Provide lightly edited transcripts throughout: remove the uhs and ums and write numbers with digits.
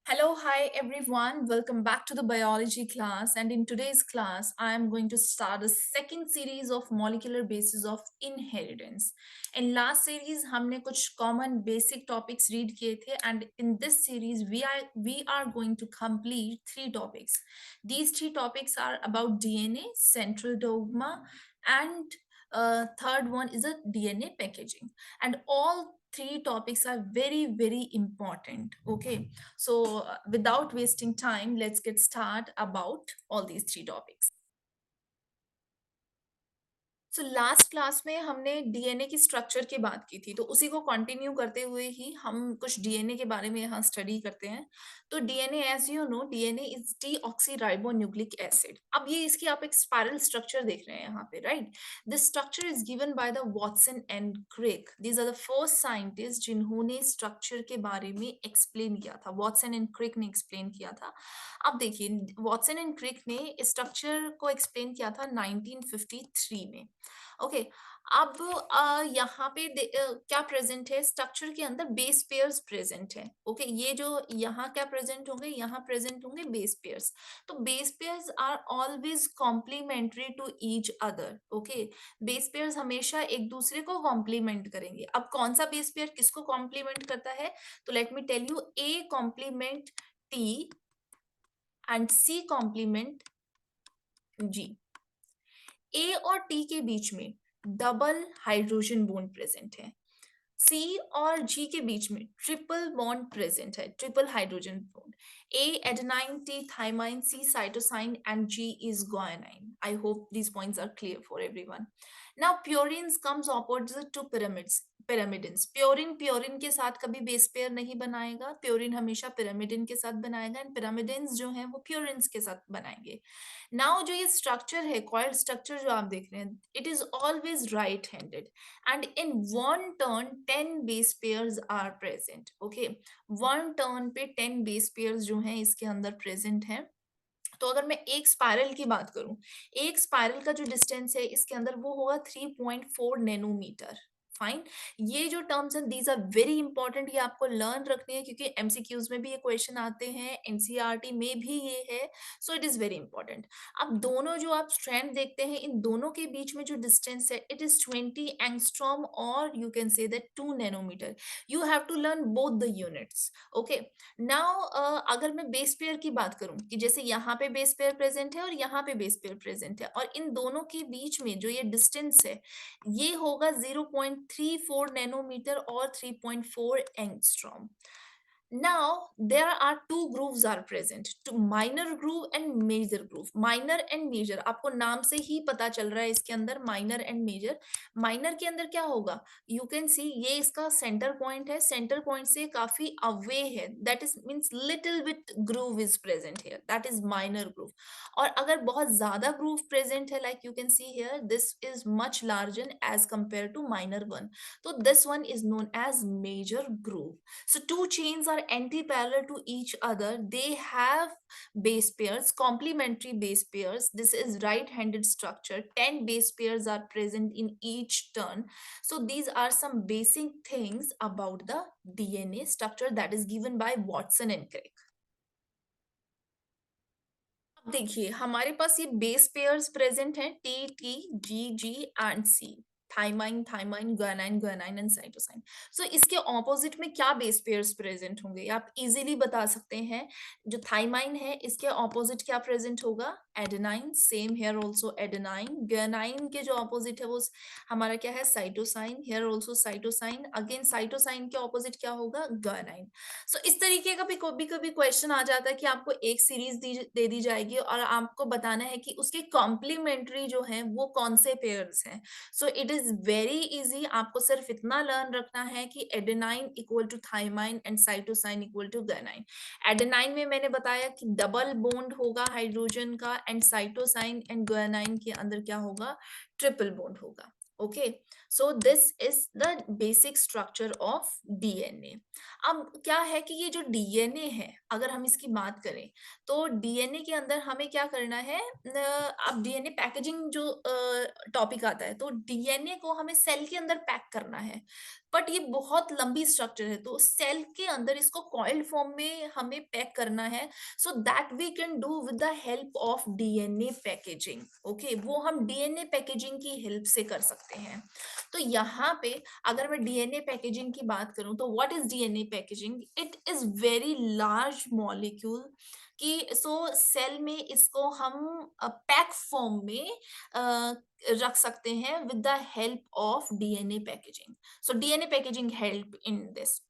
Hello, hi everyone. Welcome back to the biology class. And in today's class, I am going to start a second series of molecular basis of inheritance. In last series, हमने कुछ common basic topics read किए थे, and in this series, we are going to complete three topics. These three topics are about DNA, central dogma, and third one is a DNA packaging. And all three topics are very important. Okay, so, without wasting time, let's get started about all these three topics. So last class में हमने DNA की structure की बात की थी, तो उसी को कंटिन्यू करते हुए ही हम कुछ डीएनए के बारे में यहाँ स्टडी करते हैं। तो DNA, as you know, DNA is deoxyribonucleic acid. अब ये इसकी आप एक स्पाइरल स्ट्रक्चर देख रहे हैं यहाँ पे, right? This structure is given by the Watson and Crick. These are the first scientist जिन्होंने स्ट्रक्चर के बारे में एक्सप्लेन किया था। वॉटसन एंड क्रिक ने एक्सप्लेन किया था। अब देखिए, वॉटसन एंड क्रिक ने स्ट्रक्चर को एक्सप्लेन किया था 1953 में। ओके, अब यहाँ पे क्या प्रेजेंट है स्ट्रक्चर के अंदर? बेस पेयर्स प्रेजेंट है। ओके, ये जो यहाँ क्या प्रेजेंट होंगे, यहाँ प्रेजेंट होंगे बेस पेयर्स। तो base pairs are always complementary to each other. Okay, base pairs हमेशा एक दूसरे को कॉम्प्लीमेंट करेंगे। अब कौन सा बेस पेयर किसको कॉम्प्लीमेंट करता है? तो let me tell you, A compliment T and C compliment G. A और टी के बीच में डबल हाइड्रोजन बॉन्ड प्रेजेंट है। सी और जी के बीच में ट्रिपल बॉन्ड प्रेजेंट है, triple hydrogen bond. A adenine, T thymine, C cytosine and G is guanine. I hope these points are clear for everyone. Now purines comes opposite to pyrimidines. Purine के साथ कभी base pair नहीं बनाएगा, purine हमेशा pyrimidine के साथ बनाएगा, and pyrimidines जो हैं वो प्योरिन्स के साथ बनाएंगे। नाउ जो ये स्ट्रक्चर है, कॉइल्ड स्ट्रक्चर जो आप देख रहे हैं, it is always right handed and in one turn 10 base pairs are present. Okay, one turn पे 10 base pairs जो हैं इसके अंदर present हैं। तो अगर मैं एक स्पाइरल की बात करूं, एक स्पाइरल का जो डिस्टेंस है इसके अंदर वो होगा 3.4 नैनोमीटर। फाइन, ये जो टर्म्स हैं दीज आर वेरी इंपॉर्टेंट, ये आपको लर्न रखनी है क्योंकि एमसीक्यूज में भी ये क्वेश्चन आते हैं, एनसीईआरटी में भी ये है। सो इट इज वेरी इंपॉर्टेंट। अब दोनों जो आप स्ट्रैंड देखते हैं, इन दोनों के बीच में जो डिस्टेंस है इट इज 20 एंगस्ट्रॉम, और you can say that 2 nanometre. You have to learn both the units. Okay, now अगर मैं बेस पेयर की बात करूं कि जैसे यहाँ पे बेस पेयर प्रेजेंट है और यहाँ पे बेस पेयर प्रेजेंट है, और इन दोनों के बीच में जो ये डिस्टेंस है ये होगा 0.34 नैनोमीटर और 3.4 angstrom. Now there are two grooves are present, to minor groove and major groove. Minor and major आपको नाम से ही पता चल रहा है इसके अंदर minor and major। minor के अंदर क्या होगा? You can see ये इसका center point है, center point से काफी away है, that is means little bit groove is present here, that is minor groove। और अगर बहुत ज्यादा groove present है, like you can see here, this is much larger as compared to minor one, so this one is known as major groove। So two chains are anti-parallel to each other. They have base pairs, complementary base pairs. This is right-handed structure. 10 base pairs are present in each turn. So these are some basic things about the DNA structure that is given by Watson and Crick. अब देखिए, हमारे पास ये base pairs present हैं, T T G G and C. Thymine thymine, guanine guanine and cytosine. So इसके opposite में क्या base pairs present होंगे आप इजीली बता सकते हैं। जो थाइमाइन है इसके ऑपोजिट क्या प्रेजेंट होगा? Adenine. Same here also adenine. guanine के जो ऑपोजिट है वो हमारा क्या है? Cytosine. Here also cytosine. Again cytosine के ऑपोजिट क्या होगा? guanine। सो इस तरीके का भी कभी कभी क्वेश्चन आ जाता है कि आपको एक सीरीज दे दी जाएगी और आपको बताना है कि उसके कॉम्प्लीमेंट्री जो है वो कौन से पेयर्स हैं। So it is very easy, आपको सिर्फ इतना लर्न रखना है कि adenine equal to thymine and cytosine equal to guanine। Adenine में मैंने बताया कि डबल बॉन्ड होगा हाइड्रोजन का, एंड साइटोसाइन एंड guanine के अंदर क्या होगा? ट्रिपल बॉन्ड होगा। Okay, so this is the basic structure of DNA. अब क्या है कि ये जो डीएनए है, अगर हम इसकी बात करें तो डीएनए के अंदर हमें क्या करना है? अब डीएनए पैकेजिंग जो टॉपिक आता है, तो डीएनए को हमें सेल के अंदर पैक करना है। बट ये बहुत लंबी स्ट्रक्चर है, तो सेल के अंदर इसको कॉइल्ड फॉर्म में हमें पैक करना है, so that we can do with the help of DNA packaging. Okay, वो हम डीएनए पैकेजिंग की हेल्प से कर सकते हैं। तो यहाँ पे अगर मैं डीएनए पैकेजिंग की बात करूं, तो what is DNA packaging? It is very large molecule कि सेल में इसको हम पैक फॉर्म में रख सकते हैं with the help of DNA packaging. So DNA packaging help in this.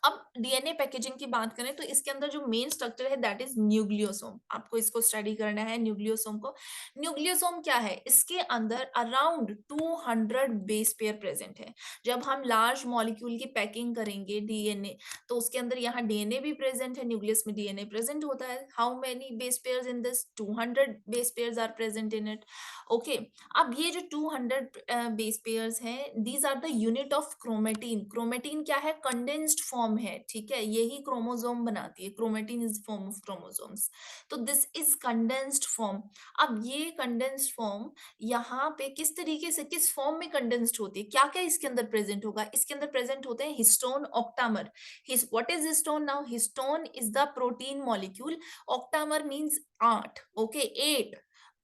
अब डीएनए पैकेजिंग की बात करें तो इसके अंदर जो मेन स्ट्रक्चर है दैट इज न्यूक्लियोसोम। आपको इसको स्टडी करना है न्यूक्लियोसोम को। न्यूक्लियोसोम क्या है? इसके अंदर अराउंड 200 बेस पेयर प्रेजेंट है। जब हम लार्ज मॉलिक्यूल की पैकिंग करेंगे डीएनए, तो उसके अंदर यहाँ डीएनए भी प्रेजेंट है, न्यूक्लियस में डीएनए प्रेजेंट होता है। How many base pairs in this? 200 base pairs are present in it. Okay, अब ये जो 200 बेस पेयर्स हैं, these are the unit of chromatin. Chromatin क्या है? कंडेंस्ड फॉर्म है, ठीक है, यही क्रोमोसोम बनाती है। Chromatin is form of chromosomes, तो दिस इज कंडेंस्ड फॉर्म। अब ये कंडेंस्ड फॉर्म यहाँ पे किस तरीके से, किस फॉर्म में कंडेंस्ड होती है, क्या क्या इसके अंदर प्रेजेंट होगा? इसके अंदर प्रेजेंट होते हैं histone, octamer. What is histone? Now histone is the protein molecule, octamer means 8, okay 8।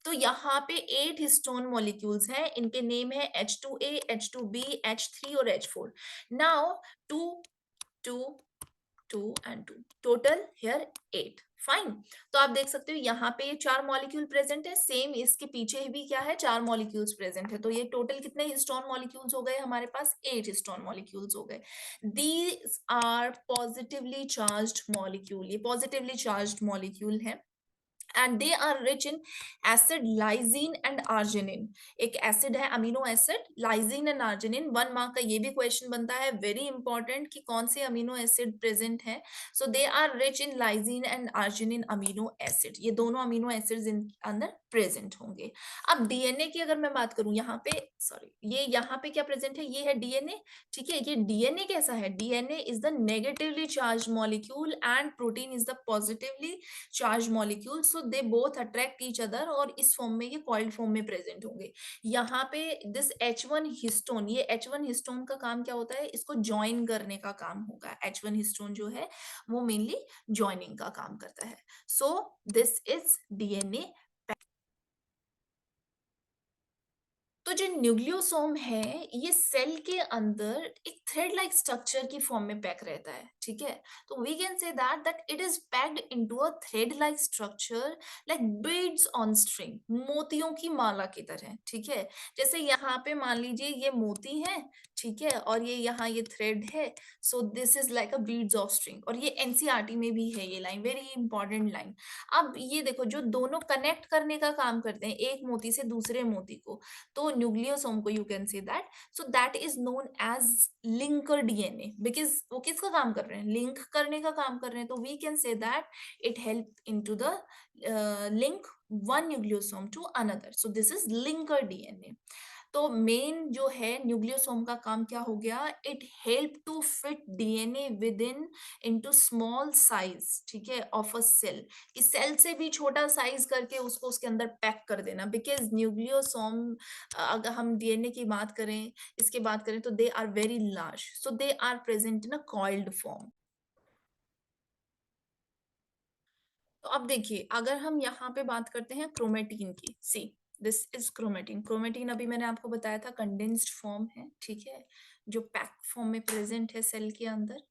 तो यहाँ पे 8 हिस्टोन मॉलिक्यूल्स हैं, इनके नेम है H2A, H2B, H3 और H4। Now 2 2 2 and 2, total here 8। Fine. तो आप देख सकते हो यहाँ पे ये 4 मॉलिक्यूल प्रेजेंट है, सेम इसके पीछे भी क्या है, 4 मॉलिक्यूल्स प्रेजेंट है। तो ये टोटल कितने हिस्टोन मॉलिक्यूल्स हो गए हमारे पास? 8 हिस्टोन मॉलिक्यूल्स हो गए। These are positively charged molecule, ये पॉजिटिवली चार्ज्ड मॉलिक्यूल है and they are rich in acid lysine and arginine। एक एसिड है amino acid lysine and arginine. 1 mark का ये भी क्वेश्चन बनता है, वेरी इंपॉर्टेंट, कि कौन से अमीनो एसिड प्रेजेंट है। So they are rich in lysine and arginine amino acid, ये दोनों अमीनो एसिड्स इन अंदर प्रेजेंट होंगे। अब डीएनए की अगर मैं बात करूं, यहाँ पे सॉरी, ये यहाँ पे क्या प्रेजेंट है? ये है डीएनए, ठीक है। ये डीएनए कैसा है? DNA is the negatively charge molecule and protein is the positively charge molecule, so they both attract each other, और इस फॉर्म में ये कॉइल्ड फॉर्म में प्रेजेंट होंगे। यहाँ पे दिस H1 हिस्टोन, ये H1 हिस्टोन का काम क्या होता है? इसको ज्वाइन करने का काम होगा। H1 हिस्टोन जो है वो मेनली ज्वाइनिंग का काम करता है। So this is DNA. तो जो न्यूक्लियोसोम है, ये सेल के अंदर एक थ्रेड लाइक स्ट्रक्चर की फॉर्म में पैक रहता है, ठीक है। तो we can say that it is packed into a thread like structure, like beads on string, मोतियों की माला की तरह, ठीक है। जैसे यहाँ पे मान लीजिए ये मोती है, ठीक है, और ये यहाँ ये थ्रेड है। So this is like a beads of string, और ये एनसीईआरटी में भी है ये लाइन, वेरी इंपॉर्टेंट लाइन। अब ये देखो, जो दोनों कनेक्ट करने का काम करते हैं एक मोती से दूसरे मोती को, तो न्यूक्लियोसोम को you can say that, so that is known as linker DNA, because वो किसका काम कर रहे हैं? लिंक करने का काम कर रहे हैं। तो we can say that it help into the link one nucleosome to another, so this is linker DNA. तो मेन जो है न्यूक्लियोसोम का काम क्या हो गया? It help to fit DNA within into small size, ठीक है, ऑफ अ सेल। इस सेल से भी छोटा साइज करके उसको उसके अंदर पैक कर देना, बिकॉज न्यूक्लियोसोम, अगर हम डीएनए की बात करें, इसकी बात करें, तो they are very large, so they are present in a coiled form. तो अब देखिए, अगर हम यहाँ पे बात करते हैं क्रोमेटिन की, see this is chromatin. Chromatin अभी मैंने आपको बताया था कंडेंस्ड फॉर्म है, ठीक है, जो पैक फॉर्म में प्रेजेंट है सेल के अंदर,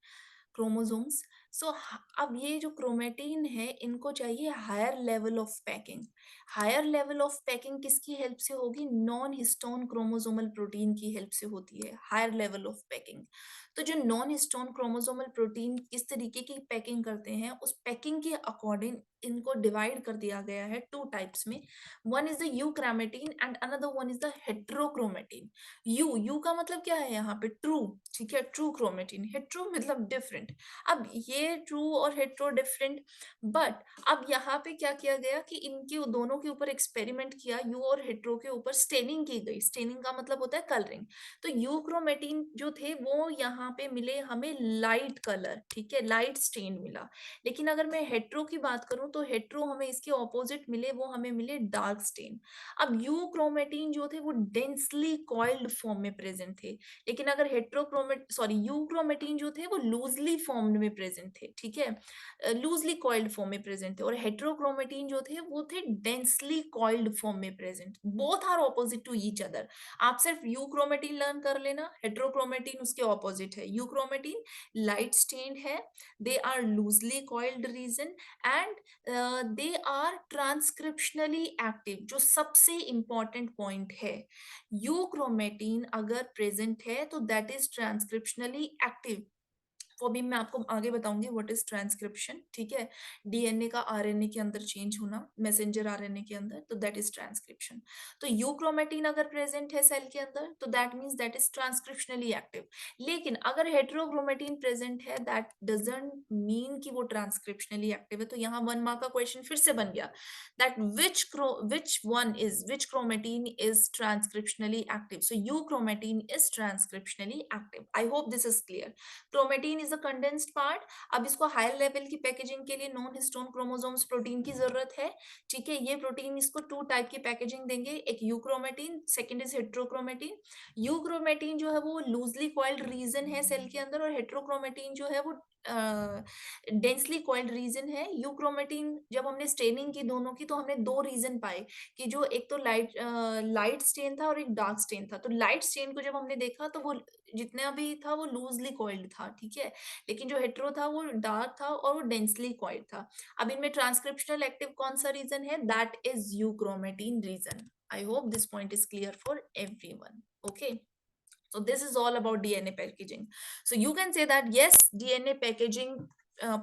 क्रोमोसोम्स। सो अब ये जो क्रोमेटिन है, इनको चाहिए higher level of packing. Higher level of packing किसकी हेल्प से होगी? नॉन हिस्टोन क्रोमोसोमल प्रोटीन की हेल्प से होती है हायर लेवल ऑफ पैकिंग। तो जो नॉन हिस्टोन क्रोमोसोमल प्रोटीन किस तरीके की पैकिंग करते हैं, उस पैकिंग के अकॉर्डिंग इनको डिवाइड कर दिया गया है 2 टाइप्स में। One is the euchromatin and another one is the heterochromatin. You का मतलब क्या है यहाँ पे? ट्रू, ठीक है, ट्रू क्रोमेटिन। हेट्रो मतलब डिफरेंट। अब ये ट्रू और हेट्रो डिफरेंट, बट अब यहाँ पे क्या किया गया कि इनके दोनों के ऊपर एक्सपेरिमेंट किया, यू और हेट्रो के ऊपर स्टेनिंग की गई। स्टेनिंग का मतलब होता है कलरिंग। तो यूक्रोमेटिन जो थे वो यहाँ पे मिले हमें लाइट कलर, ठीक है, लाइट स्टेन मिला। लेकिन अगर मैं हेट्रो की बात करूं तो हेट्रो हमें इसके ऑपोजिट मिले, वो हमें मिले डार्क स्टेन। अब यूक्रोमेटिन जो थे वो डेंसली कॉइल्ड फॉर्म में प्रेजेंट थे, लेकिन अगर यूक्रोमेटिन जो थे वो लूजली फॉर्म्ड में प्रेजेंट थे, ठीक है, लूजली कॉइल्ड फॉर्म में प्रेजेंट थे। और हेट्रोक्रोमेटिन जो थे वो थे डेंसली कॉइल्ड फॉर्म में present. Both are opposite to each other. आप सिर्फ यूक्रोमेटिन लर्न कर लेना, हेट्रोक्रोमेटिन उसके ऑपोजिट है। यूक्रोमेटिन लाइट स्टेन्ड है, they are loosely coiled region, and they are transcriptionally active, जो सबसे important point है। यूक्रोमेटिन अगर प्रेजेंट है तो दैट इज ट्रांसक्रिप्शनली एक्टिव। वो भी मैं आपको आगे बताऊंगी व्हाट इज ट्रांसक्रिप्शन, ठीक है। डीएनए का आरएनए के अंदर चेंज होना, मैसेंजर आरएनए के अंदर, तो दैट इज ट्रांसक्रिप्शन। तो यूक्रोमेटिन अगर प्रेजेंट है सेल के अंदर तो that means that is transcriptionally active. लेकिन अगर हेट्रोक्रोमेटिन प्रेजेंट है दैट डजंट मीन कि वो ट्रांसक्रिप्शनली एक्टिव है। तो यहाँ 1 मार्क का क्वेश्चन फिर से बन गया that which chromatin is transcriptionally active. So euchromatin is transcriptionally active. I hope this is clear. Chromatin is a condensed part. अब इसको हायर लेवल की पैकेजिंग के लिए नॉन हिस्टोन क्रोमोसोम्स प्रोटीन की जरूरत है, ठीक है। ये प्रोटीन इसको 2 टाइप की पैकेजिंग देंगे, एक euchromatin, second is heterochromatin. Euchromatin जो है वो लूजली कॉइल्ड रीजन है सेल के अंदर, और हेट्रोक्रोमेटिन जो है वो डेंसली कॉइल्ड रीजन है। यूक्रोमेटिन जब हमने स्टेनिंग की दोनों की तो हमने 2 रीजन पाए कि जो एक तो लाइट स्टेन था और एक डार्क स्टेन था। तो लाइट स्टेन को जब हमने देखा तो वो जितना भी था वो लूजली कॉइल्ड था, ठीक है। लेकिन जो हेट्रो था वो डार्क था और वो डेंसली कॉइल्ड था। अब इनमें ट्रांसक्रिप्शनल एक्टिव कौन सा रीजन है, that is euchromatin region. I hope this point is clear for everyone. Okay, so this is all about DNA packaging. So you can say that yes, DNA packaging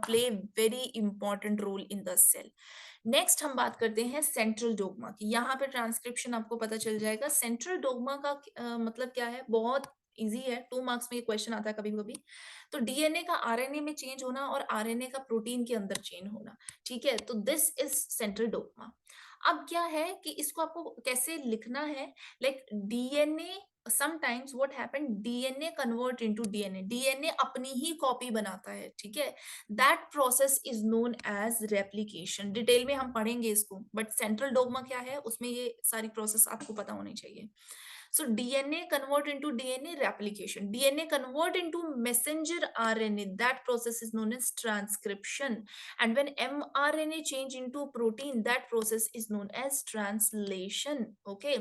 play very important role in the cell. Next हम बात करते हैं central dogma की। यहाँ पे transcription आपको पता चल जाएगा। सेंट्रल डोग्मा का मतलब क्या है, बहुत इजी है, 2 मार्क्स में ये क्वेश्चन आता है कभी कभी। तो डीएनए का आरएनए में चेंज होना और आरएनए का प्रोटीन के अंदर चेंज होना, ठीक है। तो दिस इज सेंट्रल डोग्मा। अब क्या है कि इसको आपको कैसे लिखना है, like DNA sometimes what happen, DNA convert into DNA, DNA अपनी ही कॉपी बनाता है, ठीक है। That process is known as replication. Detail में हम पढ़ेंगे इसको, बट सेंट्रल डोग्मा क्या है उसमें ये सारी प्रोसेस आपको पता होनी चाहिए। So DNA convert into DNA replication. DNA convert into messenger RNA. That process is known as transcription. And when mRNA change into protein, that process is known as translation. Okay.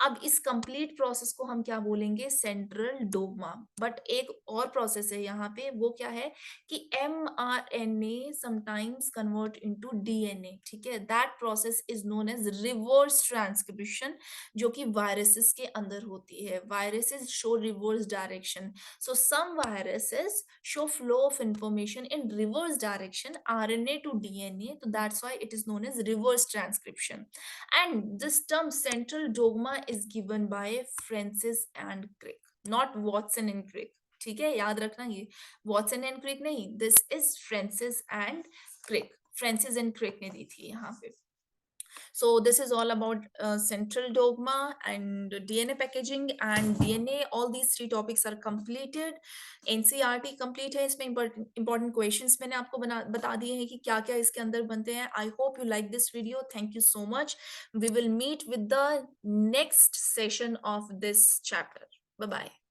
अब इस complete process को हम क्या बोलेंगे, central dogma. But एक और process है यहाँ पे, वो क्या है कि mRNA sometimes convert into DNA, ठीक है। That process is known as reverse transcription, जो कि वायरसेस के अंदर होती है। Viruses show reverse direction, so some viruses show flow of information in reverse direction, RNA to DNA, तो that's why it is known as reverse transcription. And this term central dogma is given by Francis and Crick, not Watson and Crick, ठीक है, याद रखना ये Watson and Crick नहीं, this is Francis and Crick. Francis and Crick ने दी थी यहाँ पे। So this is all about central dogma and DNA packaging and DNA. All these 3 topics are completed. NCERT complete है, इसमें important questions मैंने आपको बता दिए हैं कि क्या क्या इसके अंदर बनते हैं। I hope you like this video. Thank you so much. We will meet with the next session of this chapter. Bye bye.